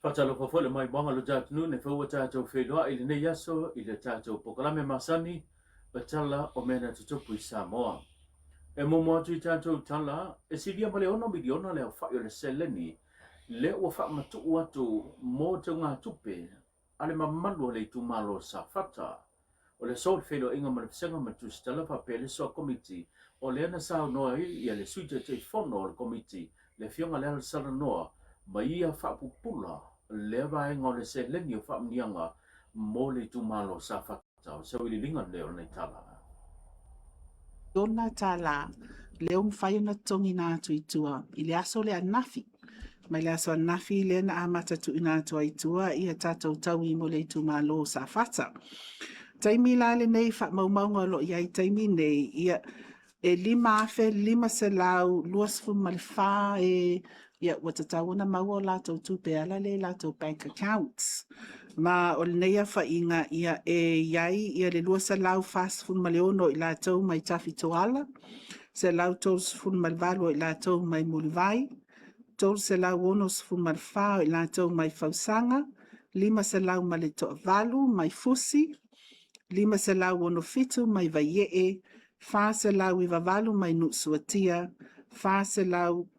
Fatalo fo le mai bonga lo jatnu ne fo tato feloa ile ne yaso ile tato pokalame masani batala o mena tutupu i Samoa. E momo atu i tato tala e silia male ono miliona le fa yo le seleni le o fa matu atu mo te ngā tupe ale mamalu le tu malo sa fata o le sol felo inga male senga matu stela fa pele so komiti o le na sa no i le suite te fono o komiti le fionga le sala noa ma ia fa pupula le vai ngole se le ni fa mnianga mo le tu malo sa fa ta so i linga le o nei tala Dona tala leo mwhai na tongi nā atu i tua i le aso le anafi. Mai le aso anafi le na amata tu i nā atu i tua i a tātou tau i mo le tu malo sa fata. Taimi la le nei wha maumaunga lo i ai taimi nei ia e lima afe lima se lau luasfu malfa ia watatawana maua lātou tupe ala le lātou bank accounts. Ma o le neia wha inga ia e iai ia le luasa lau fast food maleono i lātou mai tafi toala. Se lau tos food malvalo i lātou mai mulivai. Tos se lau onos food malfao i lātou mai fausanga. Lima se lau male toa valu mai fusi. Lima se lau ono fitu mai vaiee. Fa se lau i vavalu mai nutsuatia. Fa se lau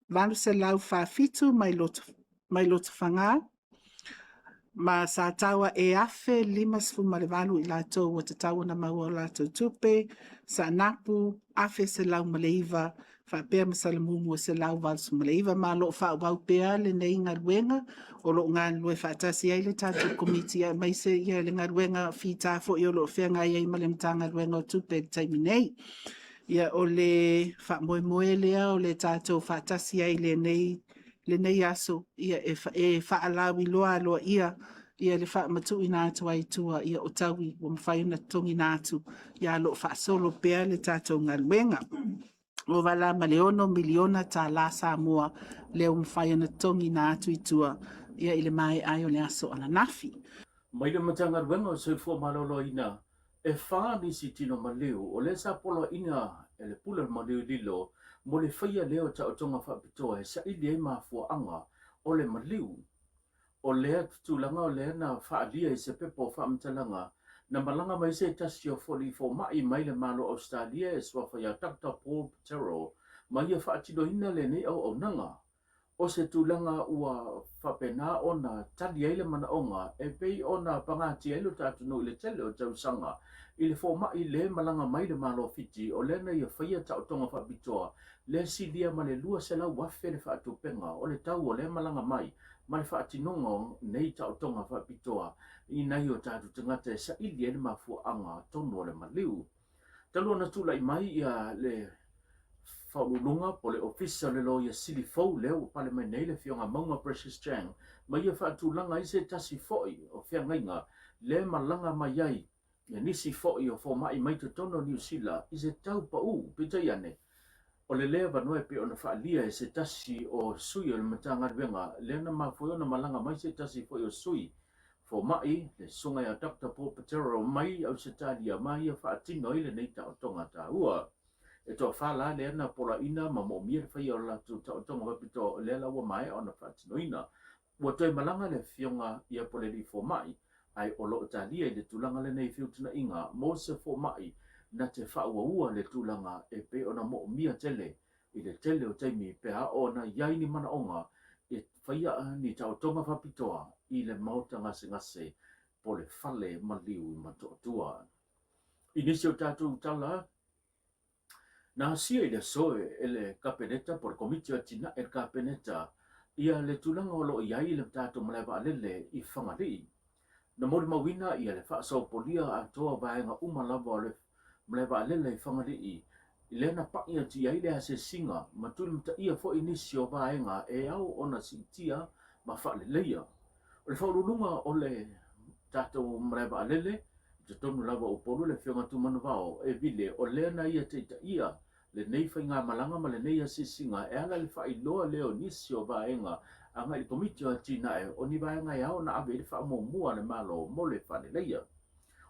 valu se lau fa fitu mai loto whanga. Ma sa tawa e afe lima sifu malevalu i lātou wa te tawa na maua o lātou tupe. Sa napu afe se lau maleiva. Fa pēr masalamumu se lau valsu maleiva. Ma lo fa wau pēr le nei ngā ruenga. O lo ngā lue fa atasi ai le tātou komiti. Mai se ia le ngā ruenga fita fo i o lo whenga i ai malemta ngā ruenga o tupe taimi nei. Ia o le fa moe moe lea o le tātou fa atasi ai le nei aso ia e fa alawi loa loa ia le fa matu ina atu ai tua ia o tawi o mwhai na tongi nātu ia lo fa solo pea le tātou ngaruenga. O wala maleono miliona tā la Samoa leo mwhai na tongi nātu i tua ia ile mai ai o le aso ala nafi. mai le matanga ruenga o se fo malolo ina e fa ni si tino maleo o le sa polo ina e le pula maleo lilo mo le whaia leo ta o tonga whapitoa e sa ili e mafua anga o le maleo o lea tutulanga o lea na whaalia i se pepo whaamtalanga na malanga mai se tasi o foli fo mai mai le malo Australia e swa whaia Dr. Paul Petero mai e whaatino ina le nei au nanga o se tulanga ua whapena o na tali eile mana onga e pei o na pangati eilu tātunu i le tele o tausanga i le fo mai le malanga mai le malo fiti o le na ia whaia tau tonga whapitoa le silia ma le lua se lau wafe le whaatupenga o le tau o le malanga mai ma le whaatinonga nei tau tonga whapitoa i nei o tātu tangata e sa ili ele mafu anga tonu o le maliu. Talua na tula i mai ia le whaulunga po le ofisa le loia sili fau leo pale mai nei le fionga maunga Precious Chang ma ia whaatulanga i se tasi foi o whiangainga le malanga mai ai ia nisi foi o fo mai mai te tono New Zealand i se tau pa u pita iane o le lea vanua pe ona whaalia e se tasi o sui o le matanga ruenga le na mafoi ona malanga mai se tasi foi o sui fo mai le sunga ya Dr. Paul Petero mai au se talia mai ia whaatino i le neita o tonga ta ua e to fala le na pola ina ma mo mi fa yo la tu to mo pito le la wa mai ona fa tino ina wo to malanga le fionga ia pole li fo mai ai o lo talia le tulanga le nei fiu tuna inga mo se fo mai na te fa ua le tulanga e pe ona mo mi tele i le tele o taimi pe a ona yai ni mana onga e faia ni tau tonga fa pitoa i le mauta ngase pole fale maliu i matotua inisio tatu tala na sia i le soe ele kapeneta por komiti o tina e kapeneta ia le tulanga o lo iai le tato malewa alele i whangari. Na mori mawina ia le whaasau polia a toa vaenga umalava o le malewa alele i whangari i le na paia ti iai le ase singa ma tuli mta ia fo inisio vaenga e au ona sitia ma whaale leia. O le whaurulunga o le tato malewa alele te tonu lava o polu le whionga tumanu vao e vile o le na ia te ia le nei whainga malanga ma le nei asisinga e ala le whai loa leo nisi o vaenga a ngai komiti o tina e o ni vaenga e au na ave le wha mua le malo mo le whane leia.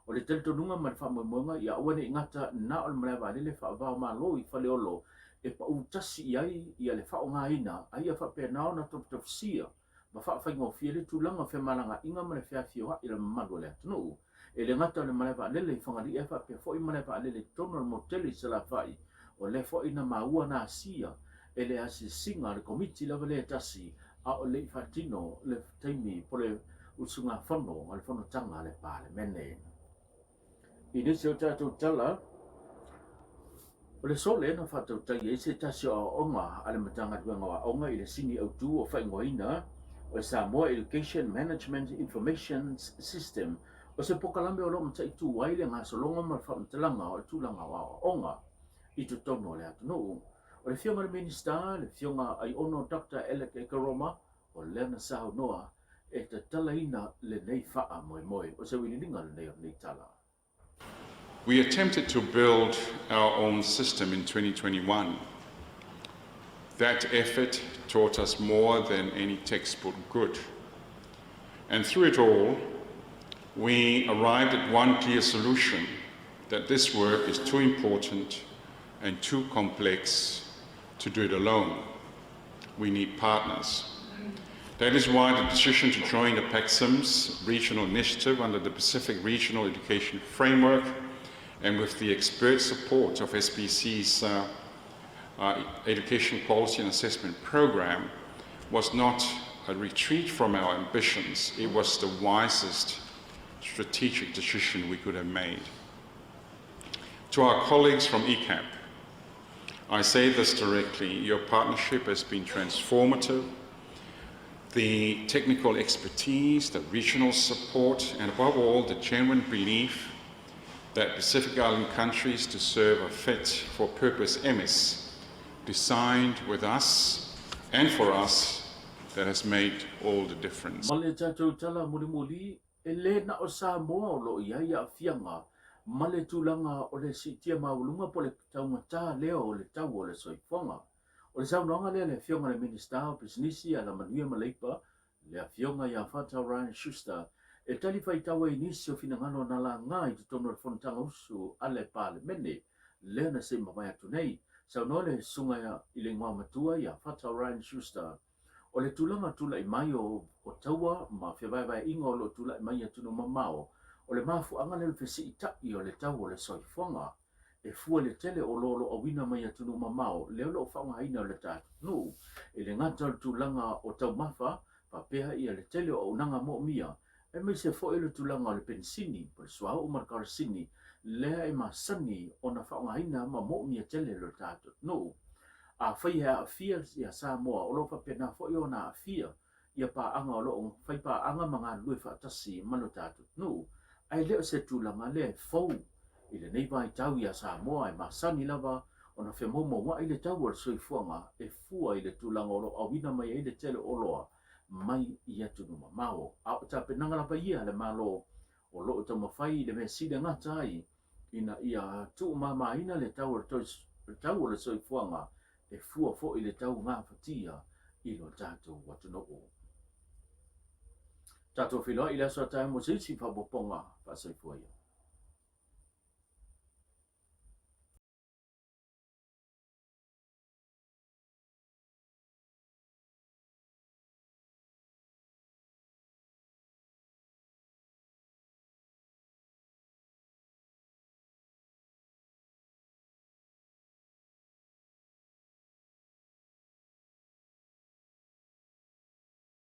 O le teltonunga ma le wha moemoenga i awane ingata na o le malewa le wha vao malo i whale olo e pa utasi i ai i le wha o ngā ina a ia wha pēnao na toptopsia ma fa fa ngo fie le tulanga fe malanga inga ma le fia fio i le malu le tunu e le ngata le male va le fanga li e fa pe fo i male va le tono mo tele se la fai o le fo ina maua na sia e le asi singa le komiti la le tasi a o le fatino le taimi po le usunga fono al fono tanga le pale mene i ne se o tatu tala o le sole na fatu tai e se tasi o onga ale matanga tuanga wa onga i le sini au tu o fai ngoina o Samoa Education Management Information System o se pokalambe o lo mtai tu waile ngā solonga ma whamtalanga o tūlanga wa onga i tu tono le atu no. O le fionga le minister, le fionga ai ono Dr. Alec Ekaroma o lena saho noa e te talaina le nei faa moe moe o se wililinga le nei o nei tala. We attempted to build our own system in 2021. That effort taught us more than any textbook could. And through it all, we arrived at one clear solution, that this work is too important and too complex to do it alone. We need partners. That is why the decision to join the PACSIMS regional initiative under the Pacific Regional Education Framework and with the expert support of SBC's Education Policy and Assessment Program was not a retreat from our ambitions. It was the wisest strategic decision we could have made. To our colleagues from ECAP, I say this directly, your partnership has been transformative. The technical expertise, the regional support, and above all, the genuine belief that Pacific Island countries deserve a fit-for-purpose MS designed with us and for us that has made all the difference. Male tatou tala muli e le na o Samoa o lo ia ia fianga male tulanga o le sitia maulunga po le taumata leo o le tau o le soifonga. O le saunanga le fionga le minister o pisinisi a la manuia maleipa le fionga ia fata Ryan Schuster e tali fai taua inisi o finangano na la ngai tu tono le fontanga usu ale pale mene le na se mamaya tunei saunoa le sunga ia ile ngā matua ia fata Ryan Schuster o le tulanga tula i mai o taua ma whiawaiwai inga o lo tula i mai atunu mamao o le mafu anga le fesi i tai o le tau o le soifonga e fua le tele o lolo o wina mai atunu mamao leo lo whaunga haina o le tatu nu e le ngata le tulanga o tau mafa pa peha ia le tele o unanga mo mia e mai se fo le tulanga o le pensini po le suao o markarasini lea e masani o na whaunga haina ma mo mia tele le tatu nu a whai a fia ia Samoa o lo fa pena fo i o na fia ia pa anga o lo whai pa anga mga lui whaatasi mano tatu nu ai leo se tulanga le fau i le nei vai tau ia Samoa e masani lava o na whemomo wa i le tau o le soifuanga e fua i le tulanga o lo awina mai i le tele o loa mai i atunu mamao a o ta penanga lapa ia le malo o lo o tau mawhai le me sida ngata ai ina ia tu mama ina le tau o le soifuanga e fua fo i le tau ngā whatia i lo tātou watunoko. Tātou whiloa i la soa tae mo sisi whapoponga whasai fuaia.